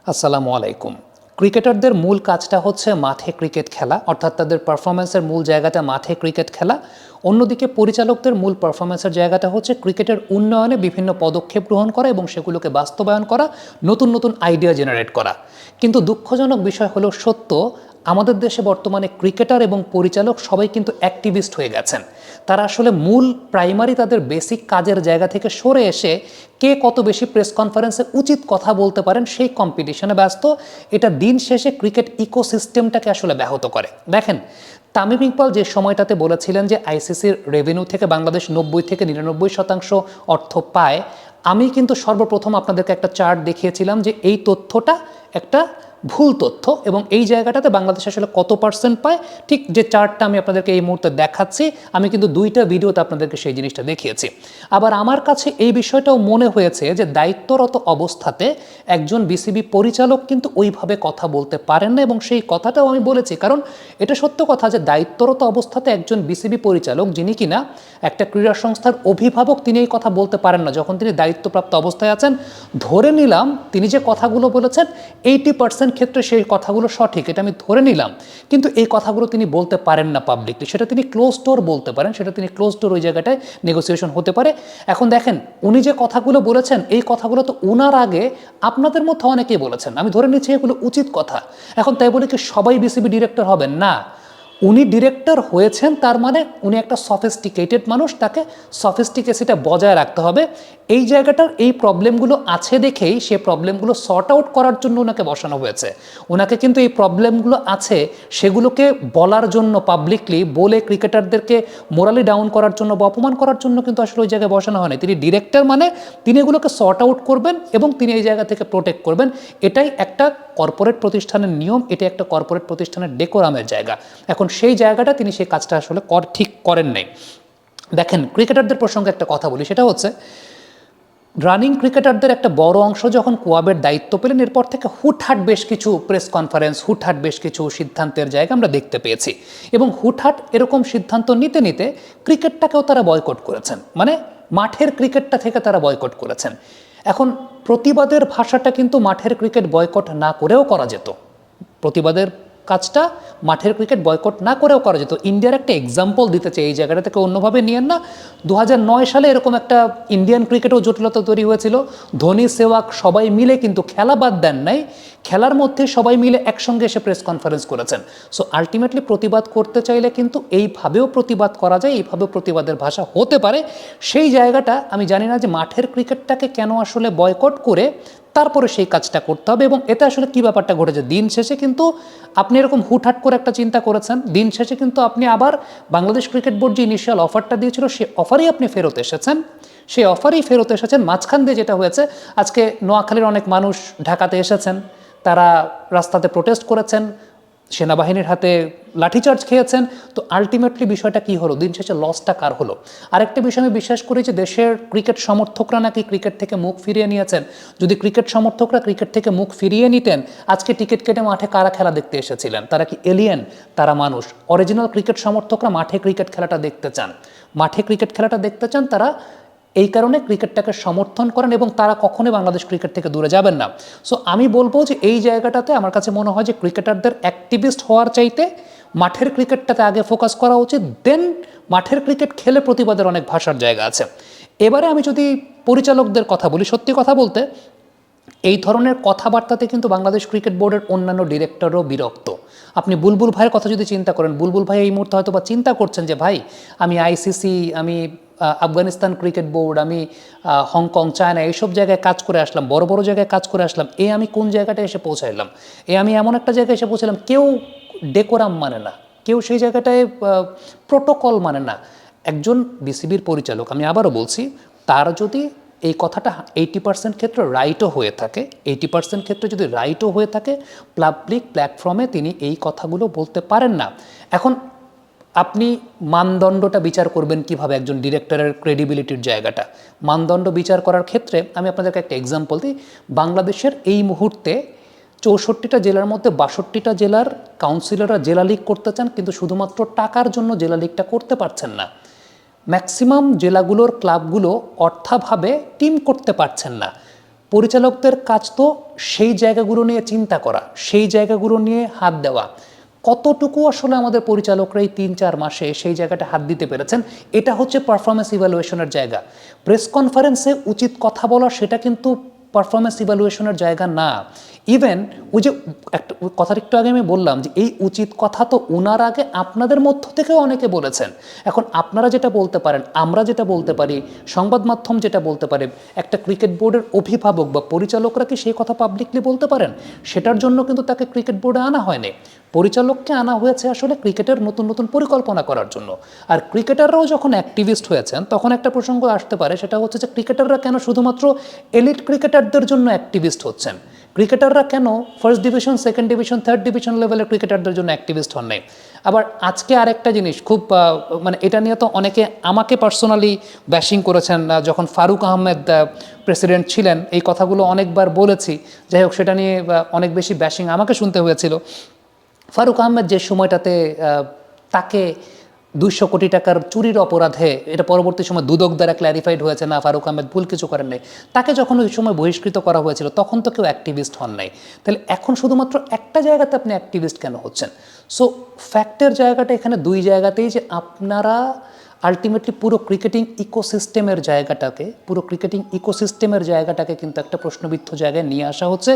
আসসালামু আলাইকুম। ক্রিকেটারদের মূল কাজটা হচ্ছে মাঠে ক্রিকেট খেলা, অর্থাৎ তাদের পারফরমেন্সের মূল জায়গাটা মাঠে ক্রিকেট খেলা। অন্যদিকে পরিচালকদের মূল পারফরমেন্সের জায়গাটা হচ্ছে ক্রিকেটের উন্নয়নে বিভিন্ন পদক্ষেপ গ্রহণ করা এবং সেগুলোকে বাস্তবায়ন করা, নতুন নতুন আইডিয়া জেনারেট করা। কিন্তু দুঃখজনক বিষয় হলো সত্য, আমাদের দেশে বর্তমানে ক্রিকেটার এবং পরিচালক সবাই কিন্তু অ্যাক্টিভিস্ট হয়ে গেছেন। তারা আসলে মূল প্রাইমারি তাদের বেসিক কাজের জায়গা থেকে সরে এসে কে কত বেশি প্রেস কনফারেন্সে উচিত কথা বলতে পারেন সেই কম্পিটিশনে ব্যস্ত। এটা দিন শেষে ক্রিকেট ইকোসিস্টেমটাকে আসলে ব্যাহত করে। দেখেন, তামিম ইকবাল যে সময়টাতে বলেছিলেন যে আইসিসির রেভিনিউ থেকে বাংলাদেশ 90 থেকে 99% অর্থ পায়, আমি কিন্তু সর্বপ্রথম আপনাদেরকে একটা চার্ট দেখিয়েছিলাম যে এই তথ্যটা একটা ভুল তথ্য এবং এই জায়গাটাতে বাংলাদেশ আসলে কত পার্সেন্ট পায়। ঠিক যে চার্টটা আমি আপনাদেরকে এই মুহূর্তে দেখাচ্ছি, আমি কিন্তু দুইটা ভিডিওতে আপনাদেরকে সেই জিনিসটা দেখিয়েছি। আবার আমার কাছে এই বিষয়টাও মনে হয়েছে যে দায়িত্বরত অবস্থাতে একজন বিসিবি পরিচালক কিন্তু ওইভাবে কথা বলতে পারেন না, এবং সেই কথাটাও আমি বলেছি। কারণ এটা সত্য কথা যে দায়িত্বরত অবস্থাতে একজন বিসিবি পরিচালক, যিনি কিনা একটা ক্রীড়া সংস্থার অভিভাবক, তিনি এই কথা বলতে পারেন না যখন তিনি দায়িত্বপ্রাপ্ত অবস্থায় আছেন। ধরে নিলাম তিনি যে কথাগুলো বলেছেন 80% ক্ষেত্রে সেই কথাগুলো সঠিক, এটা আমি ধরে নিলাম, কিন্তু এই কথাগুলো তিনি বলতে পারেন না পাবলিকলি। সেটা তিনি ক্লোজ ডোর বলতে পারেন, সেটা তিনি ক্লোজ ডোর ওই জায়গাটায় নেগোসিয়েশন হতে পারে। এখন দেখেন, উনি যে কথাগুলো বলেছেন এই কথাগুলো তো উনার আগে আপনাদের মধ্যে অনেকেই বলেছেন, আমি ধরে নিচ্ছি এগুলো উচিত কথা। এখন তাই বলে কি সবাই বিসিবি ডিরেক্টর হবেন? না। উনি ডিরেক্টর হয়েছেন তার মানে উনি একটা সফিস্টিকেটেড মানুষ, তাকে সফিস্টিকেসিটা বজায় রাখতে হবে। এই জায়গাটার এই প্রবলেমগুলো আছে দেখেই সে প্রবলেমগুলো সর্ট আউট করার জন্য ওনাকে বসানো হয়েছে। ওনাকে কিন্তু এই প্রবলেমগুলো আছে সেগুলোকে বলার জন্য, পাবলিকলি বলে ক্রিকেটারদেরকে মোরালি ডাউন করার জন্য বা অপমান করার জন্য কিন্তু আসলে ওই জায়গায় বসানো হয়নি। তিনি ডিরেক্টর মানে তিনি এগুলোকে সর্ট আউট করবেন এবং তিনি এই জায়গা থেকে প্রোটেক্ট করবেন। এটাই একটা কর্পোরেট প্রতিষ্ঠানের নিয়ম, এটা একটা কর্পোরেট প্রতিষ্ঠানের ডেকোরামের জায়গা। এখন সেই জায়গাটা তিনি সেই কাজটা আসলে ঠিক করেন নাই। দেখেন, ক্রিকেটারদের প্রসঙ্গে একটা কথা বলি, সেটা হচ্ছে রানিং ক্রিকেটারদের একটা বড় অংশ যখন কোয়াবের দায়িত্ব পেলেন, এরপর থেকে হুটহাট বেশ কিছু প্রেস কনফারেন্স, হুটহাট বেশ কিছু সিদ্ধান্তের জায়গা আমরা দেখতে পেয়েছি। এবং হুটহাট এরকম সিদ্ধান্ত নিতে নিতে ক্রিকেটটাকেও তারা বয়কট করেছেন, মানে মাঠের ক্রিকেটটা থেকে তারা বয়কট করেছেন। এখন প্রতিবাদের ভাষাটা কিন্তু মাঠের ক্রিকেট বয়কট না করেও করা যেত। প্রতিবাদের কাজটা মাঠের ক্রিকেট বয়কট না করেও করা যেত। ইন্ডিয়ার একটা এক্সাম্পল দিতে চাই, এই জায়গাটা থেকে অন্যভাবে নিয়েন না। 2009 সালে এরকম একটা ইন্ডিয়ান ক্রিকেটেও জটিলতা তৈরি হয়েছিল। ধোনি, সেওয়াগ সবাই মিলে কিন্তু খেলা বাদ দেন নাই, খেলার মধ্যে সবাই মিলে একসঙ্গে এসে প্রেস কনফারেন্স করেছেন। সো আলটিমেটলি প্রতিবাদ করতে চাইলে কিন্তু এইভাবেও প্রতিবাদ করা যায়, এইভাবেও প্রতিবাদের ভাষা হতে পারে। সেই জায়গাটা আমি জানি না যে মাঠের ক্রিকেটটাকে কেন আসলে বয়কট করে তারপরে সেই কাজটা করতে হবে। এবং এতে আসলে কী ব্যাপারটা ঘটেছে, দিন শেষে কিন্তু আপনি এরকম হুটহাট করে একটা চিন্তা করেছেন, দিন শেষে কিন্তু আপনি আবার বাংলাদেশ ক্রিকেট বোর্ড যে ইনিশিয়াল অফারটা দিয়েছিল সে অফারেই আপনি ফেরত এসেছেন, সেই অফারেই ফেরত এসেছেন। মাঝখান দিয়ে যেটা হয়েছে, আজকে নোয়াখালীর অনেক মানুষ ঢাকাতে এসেছেন, তারা রাস্তাতে প্রোটেস্ট করেছেন, সেনাবাহিনীর হাতে লাঠিচার্জ খেয়েছেন। তো আলটিমেটলি বিষয়টা কি হলো, দিন শেষে লসটা কার হলো? আরেকটা বিষয় আমি বিশ্বাস করি যে দেশের ক্রিকেট সমর্থকরা নাকি ক্রিকেট থেকে মুখ ফিরিয়ে নিয়েছেন। যদি ক্রিকেট সমর্থকরা ক্রিকেট থেকে মুখ ফিরিয়ে নিতেন, আজকে টিকিট কেটে মাঠে কারা খেলা দেখতে এসেছিলেন? তারা কি এলিয়েন? তারা মানুষ। অরিজিনাল ক্রিকেট সমর্থকরা মাঠে ক্রিকেট খেলাটা দেখতে চান, মাঠে ক্রিকেট খেলাটা দেখতে চান। তারা এই কারণে ক্রিকেটটাকে সমর্থন করেন এবং তারা কখনোই বাংলাদেশ ক্রিকেট থেকে দূরে যাবেন না। সো আমি বলবো যে এই জায়গাটাতে আমার কাছে মনে হয় যে ক্রিকেটারদের অ্যাক্টিভিস্ট হওয়ার চাইতে মাঠের ক্রিকেটটাতে আগে ফোকাস করা উচিত, দেন মাঠের ক্রিকেট খেলে প্রতিবাদের অনেক ভাষার জায়গা আছে। এবারে আমি যদি পরিচালকদের কথা বলি, সত্যি কথা বলতে এই ধরনের কথাবার্তাতে কিন্তু বাংলাদেশ ক্রিকেট বোর্ডের অন্যান্য ডিরেক্টরও বিরক্ত। আপনি বুলবুল ভাইয়ের কথা যদি চিন্তা করেন, বুলবুল ভাই এই মুহূর্তে হয়তো বা চিন্তা করছেন যে ভাই, আমি আইসিসি, আমি আফগানিস্তান ক্রিকেট বোর্ড, আমি হংকং, চায়না, এইসব জায়গায় কাজ করে আসলাম, বড় বড় জায়গায় কাজ করে আসলাম, আমি কোন জায়গাটায় এসে পৌঁছাইলাম, আমি এমন একটা জায়গায় এসে পৌঁছালাম কেউ ডেকোরাম মানে না, কেউ সেই জায়গাটায় প্রোটোকল মানে না। একজন বিসিবির পরিচালক, আমি আবারও বলছি, তার যদি এই কথাটা 80% ক্ষেত্রে রাইটও হয়ে থাকে, 80% ক্ষেত্রে যদি রাইটও হয়ে থাকে, পাবলিক প্ল্যাটফর্মে তিনি এই কথাগুলো বলতে পারেন না। এখন আপনি মানদণ্ডটা বিচার করবেন কিভাবে, একজন ডিরেক্টরের ক্রেডিবিলিটির জায়গাটা মানদণ্ড বিচার করার ক্ষেত্রে আমি আপনাদেরকে একটা এক্সাম্পল দিই। বাংলাদেশের এই মুহূর্তে 64টা জেলার মধ্যে 62টা জেলার কাউন্সিলররা জেলা লীগ করতে চান, কিন্তু শুধুমাত্র টাকার জন্য জেলা লীগটা করতে পারছেন না। ম্যাক্সিমাম জেলাগুলোর ক্লাবগুলো অর্থাভাবে টিম করতে পারছেন না। পরিচালকদের কাজ তো সেই জায়গাগুলো নিয়ে চিন্তা করা, সেই জায়গাগুলো নিয়ে হাত দেওয়া। কতটুকু আসলে আমাদের পরিচালকরা এই 3-4 মাসে সেই জায়গাটা হাত দিতে পেরেছেন, এটা হচ্ছে পারফরমেন্স ইভ্যালুয়েশনের জায়গা। প্রেস কনফারেন্সে উচিত কথা বলা সেটা কিন্তু পারফরমেন্স ইভ্যালুয়েশনের জায়গা না। ইভেন ওই যে একটা কথার একটু আগে আমি বললাম যে এই উচিত কথা তো ওনার আগে আপনাদের মধ্য থেকেও অনেকে বলেছেন। এখন আপনারা যেটা বলতে পারেন, আমরা যেটা বলতে পারি, সংবাদ মাধ্যম যেটা বলতে পারে, একটা ক্রিকেট বোর্ডের অভিভাবক বা পরিচালকরা কি সেই কথা পাবলিকলি বলতে পারেন? সেটার জন্য কিন্তু তাকে ক্রিকেট বোর্ডে আনা হয়নি। পরিচালককে আনা হয়েছে আসলে ক্রিকেটের নতুন নতুন পরিকল্পনা করার জন্য। আর ক্রিকেটাররাও যখন অ্যাক্টিভিস্ট হয়েছেন তখন একটা প্রসঙ্গ আসতে পারে, সেটা হচ্ছে যে ক্রিকেটাররা কেন শুধুমাত্র এলিট ক্রিকেটারদের জন্য অ্যাক্টিভিস্ট হচ্ছেন, ক্রিকেটাররা কেন first division, second division, third division লেভেলের ক্রিকেটারদের জন্য অ্যাক্টিভিস্ট হন নাই। আবার আজকে আরেকটা জিনিস খুব মানে এটা নিয়ে তো অনেকে আমাকে পার্সোনালি ব্যাশিং করেছেন, যখন ফারুক আহমেদ প্রেসিডেন্ট ছিলেন এই কথাগুলো অনেকবার বলেছি, যাই হোক সেটা নিয়ে অনেক বেশি ব্যাশিং আমাকে শুনতে হয়েছিল। ফারুক আহমেদ যে সময়টাতে তাকে 200 কোটি টাকার চুরির অপরাধে, এটা পরবর্তী সময় দুদক দ্বারা ক্ল্যারিফাইড হয়েছে, না ফারুক আহমেদ ভুল কিছু করেন নাই, তাকে যখন ওই সময় বহিষ্কৃত করা হয়েছিল তখন তো কেউ অ্যাক্টিভিস্ট হন নাই। তাহলে এখন শুধুমাত্র একটা জায়গাতে আপনি অ্যাক্টিভিস্ট কেন হচ্ছেন? সো ফ্যাক্টের জায়গাটা এখানে দুই জায়গাতেই, যে আপনারা আলটিমেটলি পুরো ক্রিকেটিং ইকোসিস্টেমের জায়গাটাকে কিন্তু একটা প্রশ্নবিদ্ধ জায়গায় নিয়ে আসা হচ্ছে,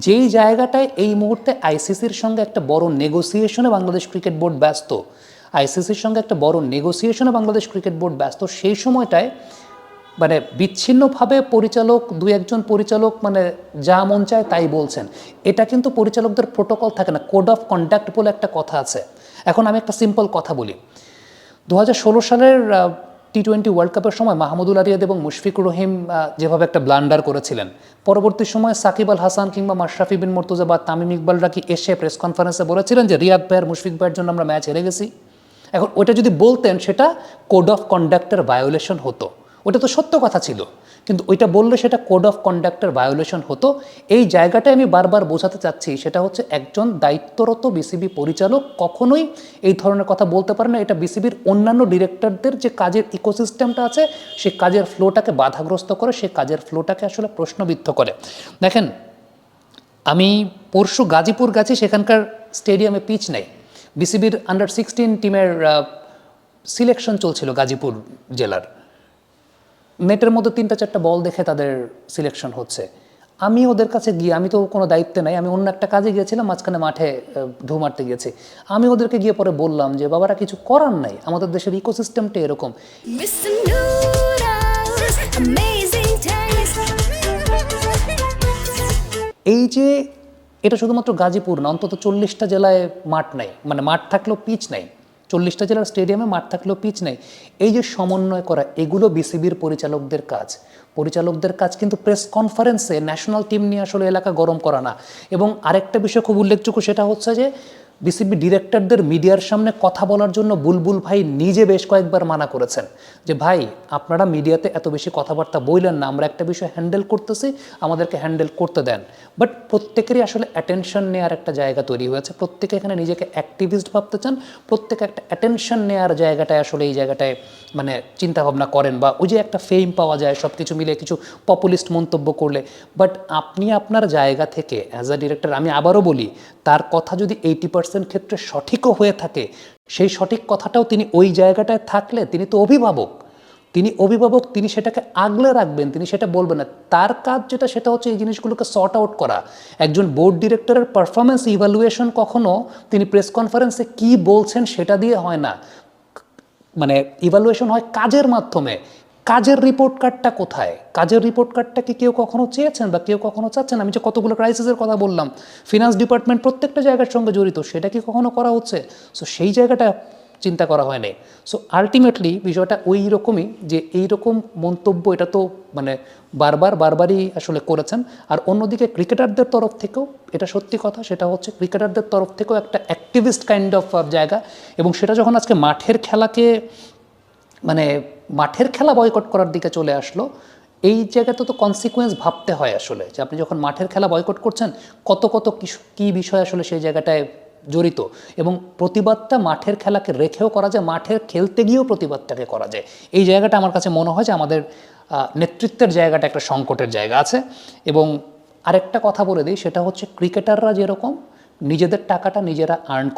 যেই জায়গাটায় এই মুহূর্তে আইসিসির সঙ্গে একটা বড় নেগোসিয়েশনে বাংলাদেশ ক্রিকেট বোর্ড ব্যস্ত। আইসিসির সঙ্গে একটা বড় নেগোসিয়েশনে বাংলাদেশ ক্রিকেট বোর্ড ব্যস্ত। সেই সময়টায় মানে বিচ্ছিন্নভাবে পরিচালক, 2-1 পরিচালক মানে যা মন চায় তাই বলছেন, এটা কিন্তু পরিচালকদের প্রোটোকল থাকে না, কোড অফ কন্ডাক্ট বলে একটা কথা আছে। এখন আমি একটা সিম্পল কথা বলি, 2016 সালের টি-20 ওয়ার্ল্ড কাপের সময় মাহমুদুল আরিয়াদ এবং মুশফিকুর রহিম যেভাবে একটা ব্লান্ডার করেছিলেন, পরবর্তী সময় সাকিব আল হাসান কিংবা মাশরাফি বিন মুর্তজা বা তামিম ইকবালরা কি এসে প্রেস কনফারেন্সে বলেছিলেন যে রিয়াদ ভাইয়ের, মুশফিক ভাইয়ের জন্য আমরা ম্যাচ হেরে গেছি? এখন ওটা যদি বলতেন সেটা কোড অফ কন্ডাক্টের ভায়োলেশন হতো, ওটা তো সত্য কথা ছিল, কিন্তু ওইটা বললে সেটা কোড অফ কন্ডাক্টের ভায়োলেশন হতো। এই জায়গাটায় আমি বারবার বোঝাতে চাচ্ছি, সেটা হচ্ছে একজন দায়িত্বরত বিসিবি পরিচালক কখনোই এই ধরনের কথা বলতে পারে না। এটা বিসিবির অন্যান্য ডিরেক্টরদের যে কাজের ইকোসিস্টেমটা আছে সেই কাজের ফ্লোটাকে বাধাগ্রস্ত করে, সেই কাজের ফ্লোটাকে আসলে প্রশ্নবিদ্ধ করে। দেখেন, আমি পরশু গাজীপুর গেছি, সেখানকার স্টেডিয়ামে পিচ নেই, বিসিবির আন্ডার-16 টিমের সিলেকশন চলছিল গাজীপুর জেলার। নেটের মধ্যে 3-4টা বল দেখে তাদের সিলেকশন হচ্ছে। আমি ওদের কাছে গিয়ে, আমি তো কোনো দায়িত্বে নাই, আমি অন্য একটা কাজে গিয়েছিলাম, মাঝখানে মাঠে ঢু মারতে গিয়েছি। আমি ওদেরকে গিয়ে পরে বললাম যে বাবারা কিছু করার নাই, আমাদের দেশের ইকোসিস্টেমটা এরকম। এই যে এটা শুধুমাত্র গাজীপুর না, অন্তত 40টা জেলায় মাঠ নাই, মানে মাঠ থাকলেও পিচ নাই, 40টা জেলার স্টেডিয়ামে মাঠ থাকলেও পিচ নেই। এই যে সমন্বয় করা, এগুলো বিসিবির পরিচালকদের কাজ। পরিচালকদের কাজ কিন্তু প্রেস কনফারেন্সে ন্যাশনাল টিম নিয়ে আসলে এলাকা গরম করা না। এবং আরেকটা বিষয় খুব উল্লেখযোগ্য, সেটা হচ্ছে যে বিসিবি ডিরেক্টরদের মিডিয়ার সামনে কথা বলার জন্য বুলবুল ভাই নিজে বেশ কয়েকবার মানা করেছেন যে ভাই আপনারা মিডিয়াতে এত বেশি কথাবার্তা বললেন না, আমরা একটা বিষয় হ্যান্ডেল করতেছি, আমাদেরকে হ্যান্ডেল করতে দেন। বাট প্রত্যেকেরই আসলে অ্যাটেনশন নেওয়ার একটা জায়গা তৈরি হয়েছে, প্রত্যেকে এখানে নিজেকে অ্যাক্টিভিস্ট ভাবতে চান, প্রত্যেকে একটা অ্যাটেনশন নেওয়ার জায়গাটায় আসলে এই জায়গাটায় মানে চিন্তাভাবনা করেন, বা ওই যে একটা ফেম পাওয়া যায় সব কিছু মিলে কিছু পপুলিস্ট মন্তব্য করলে। বাট আপনি আপনার জায়গা থেকে অ্যাজ আ ডিরেক্টর, আমি আবারও বলি, তার কথা যদি 80% ক্ষেত্রে সঠিকও হয়ে থাকে, সেই সঠিক কথাটাও তিনি ওই জায়গাটায় থাকলে তিনি তো অভিভাবক, তিনি সেটাকে আগলে রাখবেন, তিনি সেটা বলবেন না। তার কাজ যেটা, সেটা হচ্ছে এই জিনিসগুলোকে সর্ট আউট করা। একজন বোর্ড ডিরেক্টরের পারফরমেন্স ইভ্যালুয়েশন কখনো তিনি প্রেস কনফারেন্সে কি বলছেন সেটা দিয়ে হয় না, মানে ইভ্যালুয়েশন হয় কাজের মাধ্যমে। কাজের রিপোর্ট কার্ডটা কোথায়? কাজের রিপোর্ট কার্ডটা কি কেউ কখনো চেয়েছেন বা কেউ কখনো চাচ্ছেন? আমি যে কতগুলো ক্রাইসিসের কথা বললাম, ফিনান্স ডিপার্টমেন্ট প্রত্যেকটা জায়গার সঙ্গে জড়িত, সেটা কি কখনো করা হচ্ছে? সো সেই জায়গাটা চিন্তা করা হয় নাই। সো আলটিমেটলি বিষয়টা ওই রকমই, যে এইরকম মন্তব্য এটা তো মানে বারবারই আসলে করেছেন। আর অন্যদিকে ক্রিকেটারদের তরফ থেকেও এটা সত্যি কথা, সেটা হচ্ছে ক্রিকেটারদের তরফ থেকেও একটা অ্যাক্টিভিস্ট কাইন্ড অফ জায়গা। এবং সেটা যখন আজকে মাঠের খেলাকে মানে মাঠের খেলা বয়কট করার দিকে চলে আসলো, এই জায়গাতে তো কনসিকুয়েন্স ভাবতে হয় আসলে, যে আপনি যখন মাঠের খেলা বয়কট করছেন কত কী বিষয় আসলে সেই জায়গাটায় জড়িত। এবং প্রতিবাদটা মাঠের খেলাকে রেখেও করা যায়, মাঠের খেলতে গিয়েও প্রতিবাদটাকে করা যায়। এই জায়গাটা আমার কাছে মনে হয় যে আমাদের নেতৃত্বের জায়গাটা একটা সংকটের জায়গা আছে। এবং আরেকটা কথা বলে দিই, সেটা হচ্ছে ক্রিকেটাররা যেরকম নিজেদের টাকাটা নিজেরা আর্ন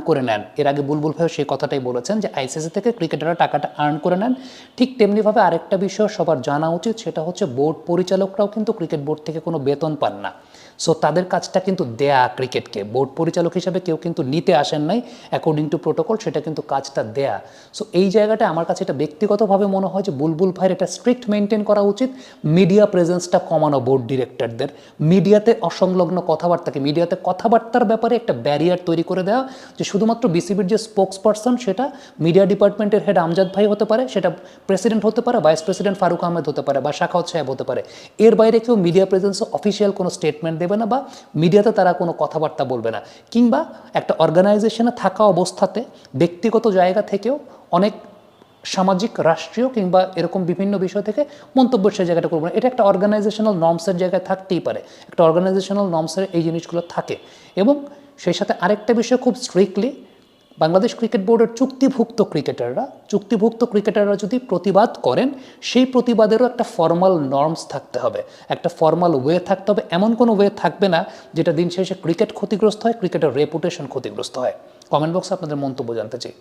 করে নেন, এর আগে বুলবুল ভাইও সেই কথাটাই বলেছেন যে আইসিসি থেকে ক্রিকেটাররা টাকাটা আর্ন করে নেন, ঠিক তেমনিভাবে আরেকটা বিষয় সবার জানা উচিত, সেটা হচ্ছে বোর্ড পরিচালকরাও কিন্তু ক্রিকেট বোর্ড থেকে কোনো বেতন পান না। সো তাদের কাজটা কিন্তু দেয়া ক্রিকেটকে, বোর্ড পরিচালক হিসেবে কেউ কিন্তু নিতে আসেন নাই অ্যাকর্ডিং টু প্রোটোকল, সেটা কিন্তু কাজটা দেয়া। সো এই জায়গাটা আমার কাছে এটা ব্যক্তিগতভাবে মনে হয় যে বুলবুল ভাইয়ের এটা স্ট্রিক্ট মেনটেন করা উচিত, মিডিয়া প্রেজেন্সটা কমানো বোর্ড ডিরেক্টরদের, মিডিয়াতে অসংলগ্ন কথাবার্তাকে, মিডিয়াতে কথাবার্তার ব্যাপারে একটা ব্যারিয়ার তৈরি করে দেওয়া, যে শুধুমাত্র বিসিবির যে স্পোক্স পারসন সেটা মিডিয়া ডিপার্টমেন্টের হেড আমজাদ ভাই হতে পারে, সেটা প্রেসিডেন্ট হতে পারে, ভাইস প্রেসিডেন্ট ফারুক আহমেদ হতে পারে, বা শাখাওয়াত সাহেব হতে পারে, এর বাইরে কেউ মিডিয়া প্রেজেন্সে অফিসিয়াল কোনো স্টেটমেন্ট দেবে না বা মিডিয়াতে তারা কোনো কথাবার্তা বলবে না। কিংবা একটা অর্গানাইজেশনে থাকা অবস্থাতে ব্যক্তিগত জায়গা থেকেও অনেক সামাজিক, রাষ্ট্রীয় কিংবা এরকম বিভিন্ন বিষয় থেকে মন্তব্য সে জায়গাটা করবো না, এটা একটা অর্গানাইজেশনাল নর্মসের জায়গায় থাকতেই পারে, একটা অর্গানাইজেশনাল নর্মসের এই জিনিসগুলো থাকে। এবং সেই সাথে আরেকটা বিষয় খুব স্ট্রিক্টলি, বাংলাদেশ ক্রিকেট বোর্ডের চুক্তিভুক্ত ক্রিকেটাররা যদি প্রতিবাদ করেন, সেই প্রতিবাদেরও একটা ফর্মাল নর্মস থাকতে হবে, একটা ফর্মাল ওয়ে থাকতে হবে। এমন কোনো ওয়ে থাকবে না যেটা দিন শেষে ক্রিকেট ক্ষতিগ্রস্ত হয়, ক্রিকেটের রেপুটেশন ক্ষতিগ্রস্ত হয়। কমেন্ট বক্সে আপনাদের মন্তব্য জানতে চাই।